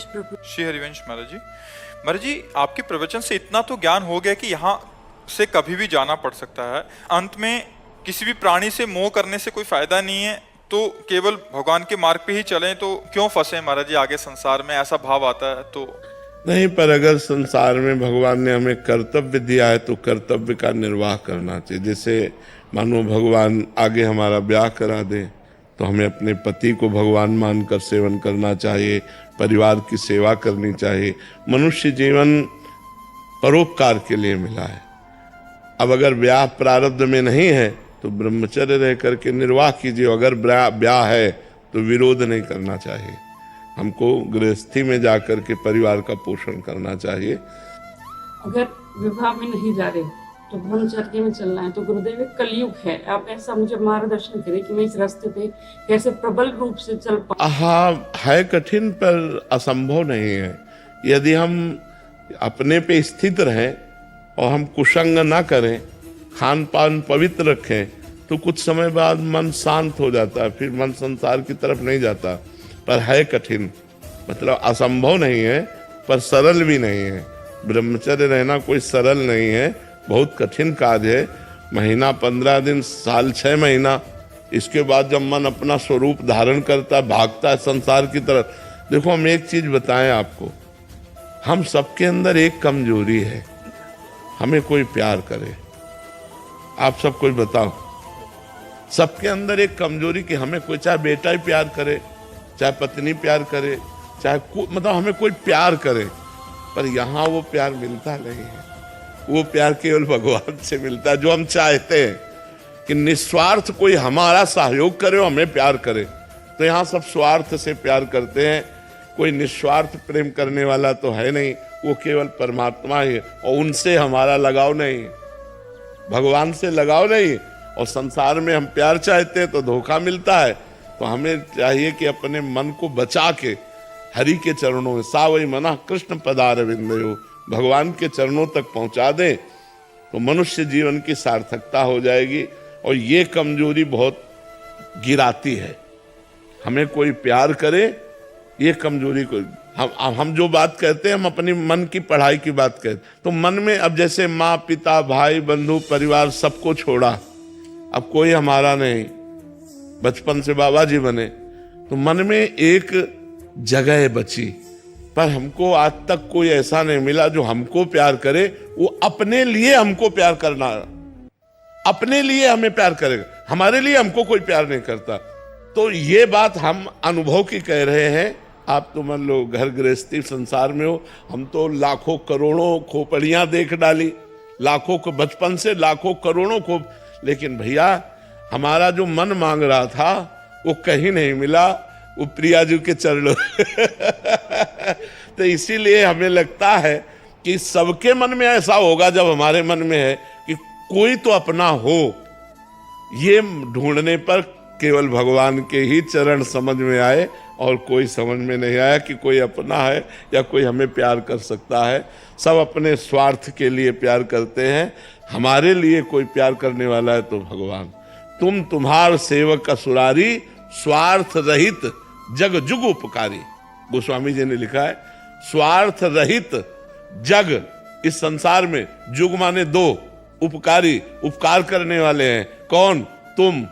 श्री हरिवंश महाराज जी आपके प्रवचन से इतना तो ज्ञान हो गया कि यहाँ से कभी भी जाना पड़ सकता है। अंत में किसी भी प्राणी से मोह करने से कोई फायदा नहीं है, तो केवल भगवान के मार्ग पे ही चलें, तो क्यों फंसे महाराज जी आगे संसार में, ऐसा भाव आता है तो। नहीं, पर अगर संसार में भगवान ने हमें कर्तव्य दिया है तो कर्तव्य का निर्वाह करना चाहिए। जैसे मानो भगवान आगे हमारा ब्याह करा दे तो हमें अपने पति को भगवान मानकर सेवन करना चाहिए, परिवार की सेवा करनी चाहिए। मनुष्य जीवन परोपकार के लिए मिला है। अब अगर ब्याह प्रारब्ध में नहीं है तो ब्रह्मचर्य रह करके निर्वाह कीजिए। अगर ब्याह है तो विरोध नहीं करना चाहिए। हमको गृहस्थी में जाकर के परिवार का पोषण करना चाहिए। अगर विवाह में नहीं जा रहे तो ब्रह्मचर्य में चलना है, तो गुरुदेव कलयुग है, आप ऐसा मुझे मार्गदर्शन करें कि मैं इस रास्ते पे कैसे प्रबल रूप से चल पाऊं। हाँ, है कठिन पर असंभव नहीं है। यदि हम अपने पे स्थित रहें और हम कुसंग ना करें, खान पान पवित्र रखें, तो कुछ समय बाद मन शांत हो जाता है, फिर मन संसार की तरफ नहीं जाता। पर है कठिन, मतलब असंभव नहीं है पर सरल भी नहीं है। ब्रह्मचर्य रहना कोई सरल नहीं है, बहुत कठिन कार्य है। महीना 15 दिन, साल 6 महीना, इसके बाद जब मन अपना स्वरूप धारण करता है, भागता है संसार की तरफ। देखो, हम एक चीज बताएं आपको, हम सबके अंदर एक कमजोरी है, हमें कोई प्यार करे। आप सब कोई बताओ, सबके अंदर एक कमजोरी कि हमें कोई, चाहे बेटा ही प्यार करे, चाहे पत्नी प्यार करे, चाहे मतलब हमें कोई प्यार करे, पर यहाँ वो प्यार मिलता नहीं है। वो प्यार केवल भगवान से मिलता है, जो हम चाहते हैं कि निस्वार्थ कोई हमारा सहयोग करे और हमें प्यार करे। तो यहाँ सब स्वार्थ से प्यार करते हैं, कोई निस्वार्थ प्रेम करने वाला तो है नहीं। वो केवल परमात्मा ही है और उनसे हमारा लगाव नहीं, भगवान से लगाव नहीं। और संसार में हम प्यार चाहते हैं तो धोखा मिलता है। तो हमें चाहिए कि अपने मन को बचा के हरि के चरणों में, सावई मना कृष्ण पदारविंदयो, भगवान के चरणों तक पहुंचा दें, तो मनुष्य जीवन की सार्थकता हो जाएगी। और ये कमजोरी बहुत गिराती है, हमें कोई प्यार करे, ये कमजोरी को हम जो बात कहते हैं, हम अपनी मन की पढ़ाई की बात कहते हैं। तो मन में अब जैसे माँ पिता भाई बंधु परिवार सबको छोड़ा, अब कोई हमारा नहीं, बचपन से बाबा जी बने, तो मन में एक जगह बची। पर हमको आज तक कोई ऐसा नहीं मिला जो हमको प्यार करे। वो अपने लिए हमको प्यार करना, अपने लिए हमें प्यार करेगा, हमारे लिए हमको कोई प्यार नहीं करता। तो ये बात हम अनुभव की कह रहे हैं। आप तो मान लो घर गृहस्थी संसार में हो, हम तो लाखों करोड़ों खोपड़ियां देख डाली, लाखों को बचपन से लाखों करोड़ों को, लेकिन भैया हमारा जो मन मांग रहा था वो कहीं नहीं मिला, वो प्रिया जी के चरणों तो इसीलिए हमें लगता है कि सबके मन में ऐसा होगा जब हमारे मन में है कि कोई तो अपना हो। ये ढूंढने पर केवल भगवान के ही चरण समझ में आए और कोई समझ में नहीं आया कि कोई अपना है या कोई हमें प्यार कर सकता है। सब अपने स्वार्थ के लिए प्यार करते हैं, हमारे लिए कोई प्यार करने वाला है तो भगवान। तुम तुम्हार सेवक असुरारी, स्वार्थ रहित जग जुग उपकारी। गोस्वामी जी ने लिखा है, स्वार्थ रहित जग, इस संसार में जुग माने 2, उपकारी, उपकार करने वाले हैं कौन? तुम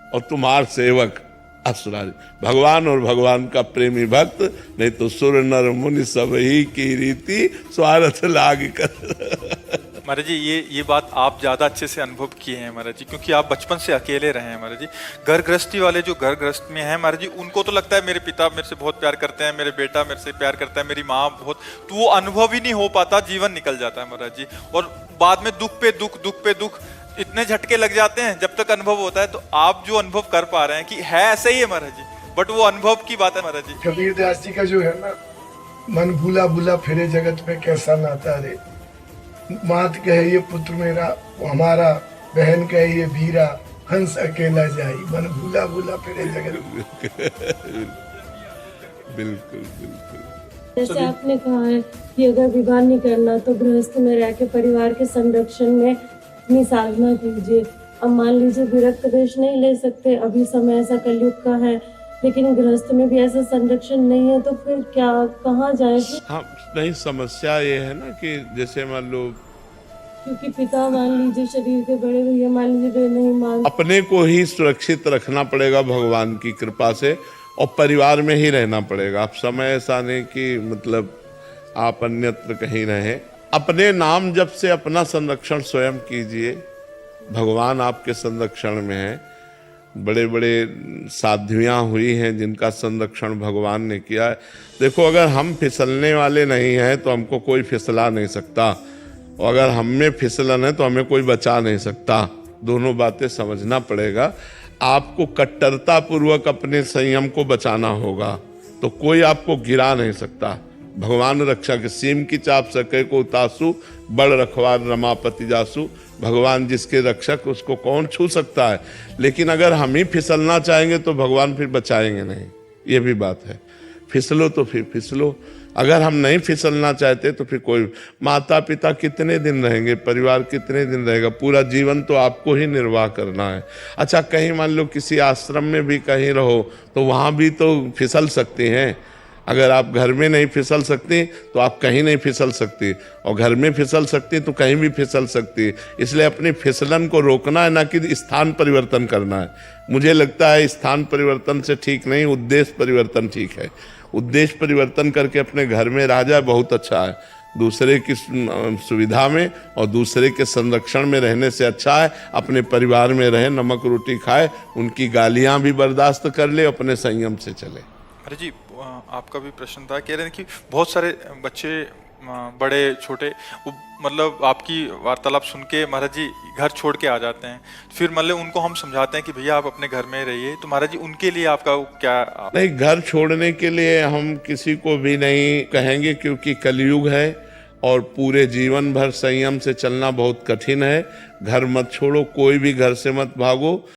और तुम्हार सेवक असुरारी। भगवान और भगवान का प्रेमी भक्त, नहीं तो सुर नर मुनि सब ही की रीति स्वार्थ लाग कर। महाराज जी ये बात आप ज़्यादा अच्छे से अनुभव किए हैं महाराज जी, क्योंकि आप बचपन से अकेले रहे हैं महाराज जी। घर गृहस्थी वाले जो घर गृहस्थ में हैं महाराज जी, उनको तो लगता है मेरे पिता मेरे से बहुत प्यार करते हैं, मेरे बेटा मेरे से प्यार करता है, मेरी माँ बहुत, तो वो अनुभव ही नहीं हो पाता, जीवन निकल जाता है महाराज जी। और बाद में दुख पे दुख, दुख पे दुख, इतने झटके लग जाते हैं जब तक अनुभव होता है। तो आप जो अनुभव कर पा रहे हैं कि है ऐसे ही है महाराज जी, बट वो अनुभव की बात है महाराज जी। कबीर दास जी का जो है ना, मन भूला भूला फिरे जगत में कैसा नाता रे, मात कहे ये पुत्र मेरा हमारा, बहन कहे ये वीरा, हंस अकेला जाई, मन भूला भूला फिरे जगत में। बिल्कुल बिल्कुल। जैसे आपने कहा है कि अगर विवाह नहीं करना तो गृहस्थ में रह के परिवार के संरक्षण में अपनी साधना कीजिए। अब मान लीजिए विरक्त वेश नहीं ले सकते, अभी समय ऐसा कलयुग का है लेकिन गृहस्थ में भी ऐसा संरक्षण नहीं है, तो फिर क्या, कहाँ जाए फिर? हाँ, नहीं, समस्या ये है ना कि जैसे मान लो क्योंकि पिता मान लीजिए, शरीर के बड़े भैया मान लीजिए नहीं मान, अपने को ही सुरक्षित रखना पड़ेगा भगवान की कृपा से, और परिवार में ही रहना पड़ेगा। आप समय ऐसा नहीं कि मतलब आप अन्यत्र कहीं रहें। अपने नाम जप से अपना संरक्षण स्वयं कीजिए, भगवान आपके संरक्षण में है। बड़े बड़े साध्वियाँ हुई हैं जिनका संरक्षण भगवान ने किया है। देखो, अगर हम फिसलने वाले नहीं हैं तो हमको कोई फिसला नहीं सकता, और अगर हम में फिसलन है तो हमें कोई बचा नहीं सकता। दोनों बातें समझना पड़ेगा। आपको कट्टरता पूर्वक अपने संयम को बचाना होगा, तो कोई आपको गिरा नहीं सकता। भगवान रक्षक, सीम की चाप सके को उतासु, बड़ रखवार रमापति जासु। भगवान जिसके रक्षक, उसको कौन छू सकता है। लेकिन अगर हम ही फिसलना चाहेंगे तो भगवान फिर बचाएंगे नहीं, ये भी बात है। फिसलो तो फिर फिसलो, अगर हम नहीं फिसलना चाहते तो फिर कोई, माता पिता कितने दिन रहेंगे, परिवार कितने दिन रहेगा, पूरा जीवन तो आपको ही निर्वाह करना है। अच्छा, कहीं मान लो किसी आश्रम में भी कहीं रहो तो वहाँ भी तो फिसल सकते हैं। अगर आप घर में नहीं फिसल सकती तो आप कहीं नहीं फिसल सकती, और घर में फिसल सकती तो कहीं भी फिसल सकती। इसलिए अपनी फिसलन को रोकना है, ना कि स्थान परिवर्तन करना है। मुझे लगता है स्थान परिवर्तन से ठीक नहीं, उद्देश्य परिवर्तन ठीक है। उद्देश्य परिवर्तन करके अपने घर में रह जाए, बहुत अच्छा है। दूसरे की सुविधा में और दूसरे के संरक्षण में रहने से अच्छा है अपने परिवार में रहे, नमक रोटी खाए, उनकी गालियां भी बर्दाश्त कर ले, अपने संयम से चले। अरे जी, आपका भी प्रश्न था, कह रहे हैं कि बहुत सारे बच्चे, बड़े छोटे, वो मतलब आपकी वार्तालाप सुन के महाराज जी घर छोड़ के आ जाते हैं। फिर मतलब उनको हम समझाते हैं कि भैया आप अपने घर में रहिए, तो महाराज जी उनके लिए आपका क्या नहीं, घर छोड़ने के लिए हम किसी को भी नहीं कहेंगे, क्योंकि कलयुग है और पूरे जीवन भर संयम से चलना बहुत कठिन है। घर मत छोड़ो, कोई भी घर से मत भागो।